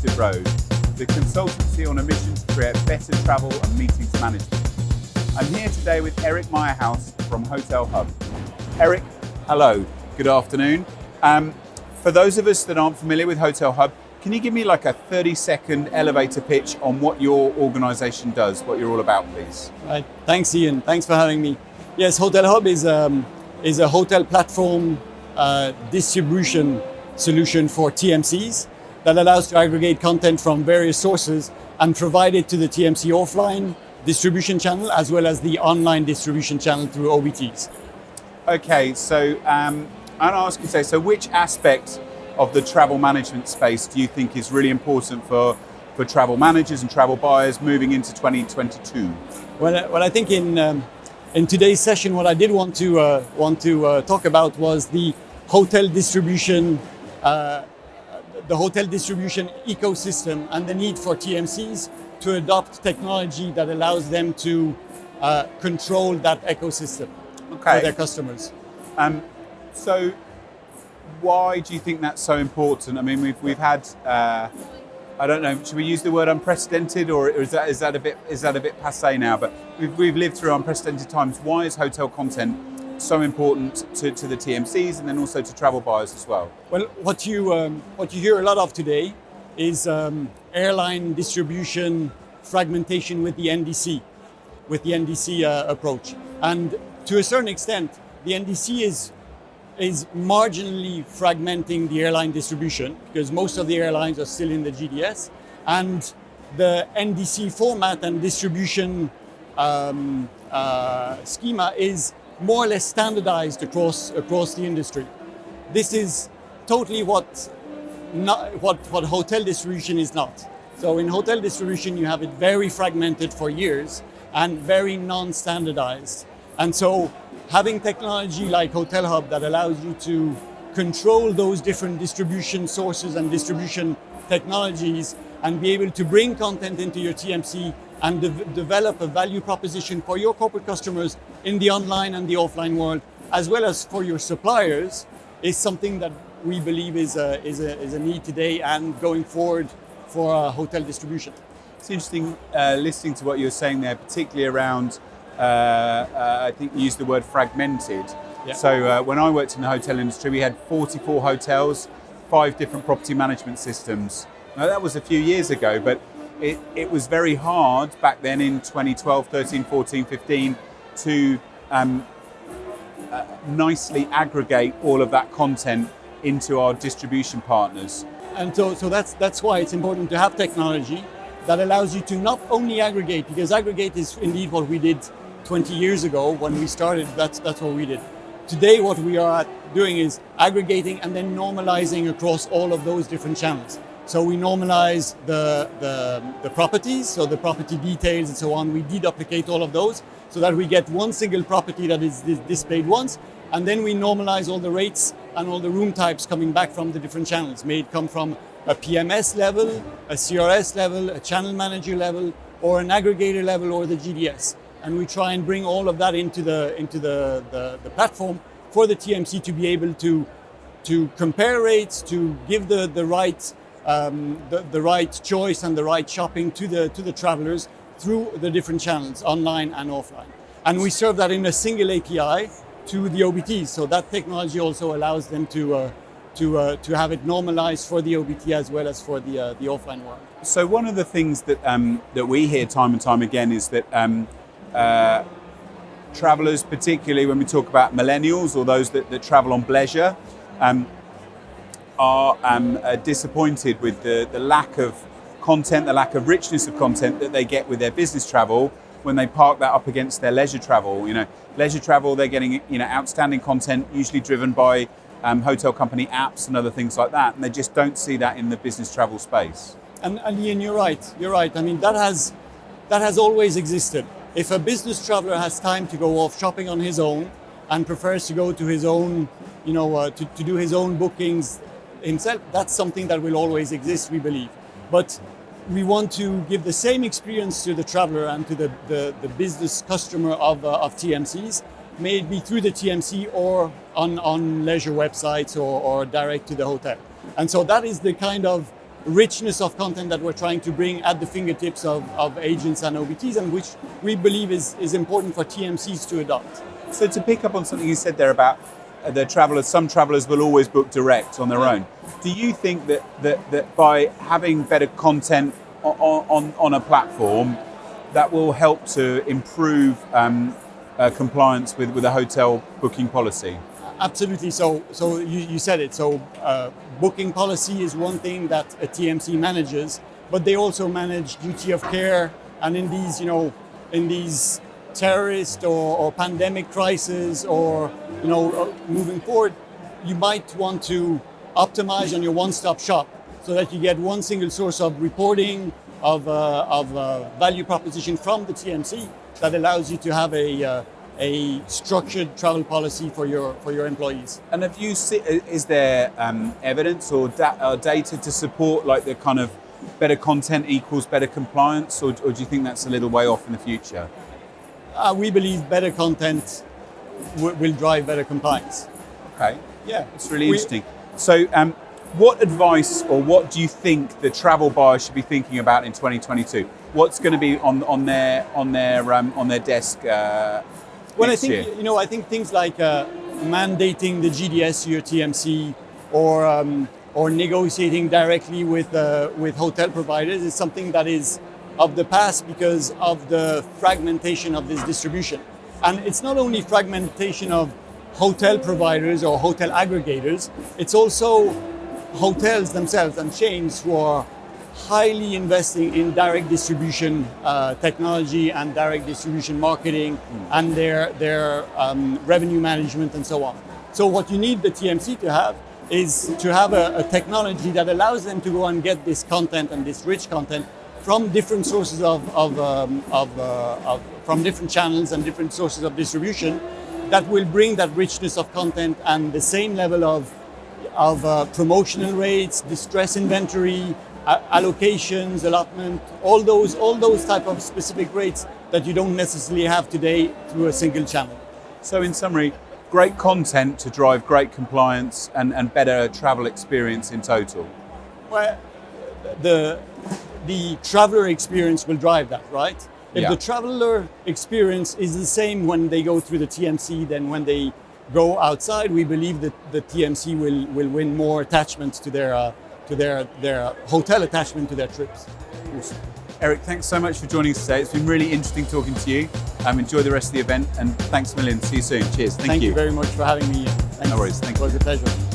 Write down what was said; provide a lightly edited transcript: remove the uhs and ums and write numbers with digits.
FESTIVE ROAD, the consultancy on a mission to create better travel and meetings management. I'm here today with Eric Meierhans from Hotelhub. Eric, hello, good afternoon. For those of us that aren't familiar with Hotelhub, can you give me like a 30-second elevator pitch on what your organisation does, what you're all about, please? Right. Thanks, Ian. Thanks for having me. Yes, Hotelhub is a hotel platform distribution solution for TMCs that allows to aggregate content from various sources and provide it to the TMC offline distribution channel as well as the online distribution channel through OBTs. Okay, so I'm going to ask you today, so which aspect of the travel management space do you think is really important for travel managers and travel buyers moving into 2022? Well, I think in today's session, what I did want to talk about was the hotel distribution, the hotel distribution ecosystem, and the need for TMCs to adopt technology that allows them to control that ecosystem for their customers. So why do you think that's so important? I mean, we've had I don't know. Should we use the word unprecedented, or is that a bit passé now? But we've lived through unprecedented times. Why is hotel content so important to the TMCs and then also to travel buyers as well? Well, what you hear a lot of today is airline distribution fragmentation with the NDC approach, and to a certain extent, the NDC is marginally fragmenting the airline distribution because most of the airlines are still in the GDS, and the NDC format and distribution schema is more or less standardized across the industry. This is totally what hotel distribution is not. So in hotel distribution, you have it very fragmented for years and very non-standardized. And so having technology like Hotelhub that allows you to control those different distribution sources and distribution technologies and be able to bring content into your TMC and develop a value proposition for your corporate customers in the online and the offline world, as well as for your suppliers, is something that we believe is a need today and going forward for hotel distribution. It's interesting listening to what you were saying there, particularly around I think you used the word fragmented. Yeah. So when I worked in the hotel industry, we had 44 hotels, 5 different property management systems. Now that was a few years ago, but it was very hard back then in 2012, 13, 14, 15 to nicely aggregate all of that content into our distribution partners. And so that's why it's important to have technology that allows you to not only aggregate, because aggregate is indeed what we did 20 years ago when we started. That's what we did. Today, what we are doing is aggregating and then normalizing across all of those different channels. So we normalize the properties, so the property details and so on. We deduplicate all of those so that we get one single property that is displayed once, and then we normalize all the rates and all the room types coming back from the different channels. May it come from a PMS level, a CRS level, a channel manager level, or an aggregator level, or the GDS. And we try and bring all of that into the platform for the TMC to be able to compare rates, to give the right choice and the right shopping to the travelers through the different channels, online and offline. And we serve that in a single API to the OBTs. So that technology also allows them to have it normalized for the OBT as well as for the offline world. So one of the things that we hear time and time again is that travelers, particularly when we talk about millennials or those that travel on pleasure, are disappointed with the lack of content, the lack of richness of content that they get with their business travel when they park that up against their leisure travel. You know, leisure travel, they're getting outstanding content, usually driven by hotel company apps and other things like that, and they just don't see that in the business travel space. And Ian, you're right. I mean, that has always existed. If a business traveler has time to go off shopping on his own and prefers to go to his own, to do his own bookings himself, that's something that will always exist, we believe. But we want to give the same experience to the traveler and to the business customer of TMCs, may it be through the TMC or on leisure websites or direct to the hotel. And so that is the kind of richness of content that we're trying to bring at the fingertips of agents and OBTs, and which we believe is important for TMCs to adopt. So to pick up on something you said there about the travelers, some travelers will always book direct on their own. Do you think that by having better content on a platform, that will help to improve compliance with a hotel booking policy? Absolutely. So you said it. So booking policy is one thing that a TMC manages, but they also manage duty of care. And in these terrorist or pandemic crisis, or moving forward, you might want to optimize on your one-stop shop so that you get one single source of reporting of value proposition from the TMC that allows you to have a structured travel policy for your employees. And is there evidence or data to support like the kind of better content equals better compliance, or do you think that's a little way off in the future? We believe better content will drive better compliance. Okay. Yeah, it's really interesting. So, what advice or what do you think the travel buyer should be thinking about in 2022? What's going to be on their desk? Well, I think things like mandating the GDS to your TMC, or negotiating directly with hotel providers is something that is of the past because of the fragmentation of this distribution. And it's not only fragmentation of hotel providers or hotel aggregators, it's also hotels themselves and chains who are highly investing in direct distribution technology and direct distribution marketing and their revenue management and so on. So what you need the TMC to have is to have a technology that allows them to go and get this content and this rich content from different sources from different channels and different sources of distribution that will bring that richness of content and the same level of promotional rates, distress inventory, allocations, allotment, all those type of specific rates that you don't necessarily have today through a single channel. So in summary, great content to drive great compliance and better travel experience in total. Well, the traveler experience will drive that, right? If the traveler experience is the same when they go through the TMC than when they go outside, we believe that the TMC will win more attachments to their hotel attachment to their trips. Awesome. Eric, thanks so much for joining us today. It's been really interesting talking to you. Enjoy the rest of the event, and thanks a million. See you soon. Cheers. Thank you. Thank you very much for having me. Thanks. No worries. Thank you. It was a pleasure.